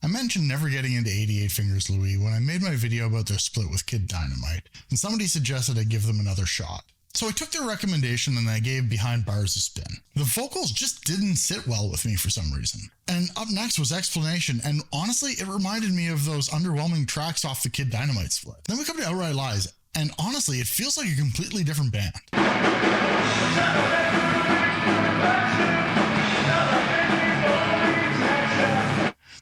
I mentioned never getting into 88 Fingers Louie when I made my video about their split with Kid Dynamite, and somebody suggested I give them another shot. So I took their recommendation and I gave Behind Bars a spin. The vocals just didn't sit well with me for some reason. And up next was Explanation, and honestly, it reminded me of those underwhelming tracks off the Kid Dynamite split. Then we come to Outright Lies, and honestly, it feels like a completely different band.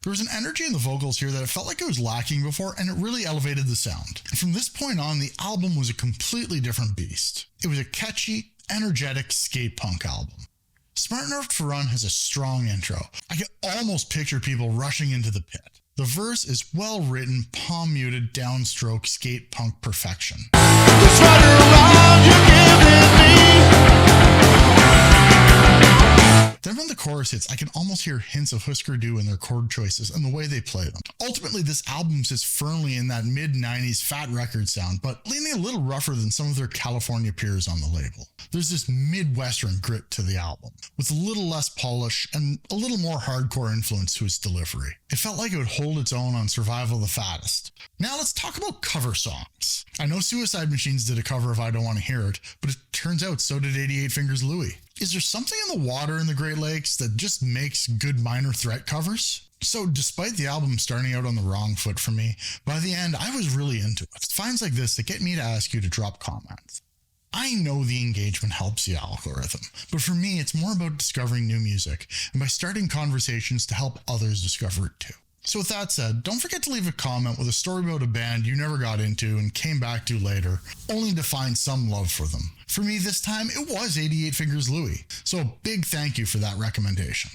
There was an energy in the vocals here that it felt like it was lacking before, and it really elevated the sound. And from this point on, the album was a completely different beast. It was a catchy, energetic skate punk album. Smart Enough for Run has a strong intro. I can almost picture people rushing into the pit. The verse is well-written, palm-muted, downstroke skate punk perfection. Then when the chorus hits, I can almost hear hints of Husker Du in their chord choices and the way they play them. Ultimately, this album sits firmly in that mid-90s Fat Record sound, but leaning a little rougher than some of their California peers on the label. There's this Midwestern grit to the album, with a little less polish and a little more hardcore influence to its delivery. It felt like it would hold its own on Survival of the Fattest. Now let's talk about cover songs. I know Suicide Machines did a cover of I Don't Want to Hear It, but it turns out so did 88 Fingers Louie. Is there something in the water in the Great Lakes that just makes good Minor Threat covers? So despite the album starting out on the wrong foot for me, by the end I was really into it. It's finds like this that get me to ask you to drop comments. I know the engagement helps the algorithm, but for me it's more about discovering new music and by starting conversations to help others discover it too. So with that said, don't forget to leave a comment with a story about a band you never got into and came back to later, only to find some love for them. For me this time, it was 88 Fingers Louie, so a big thank you for that recommendation.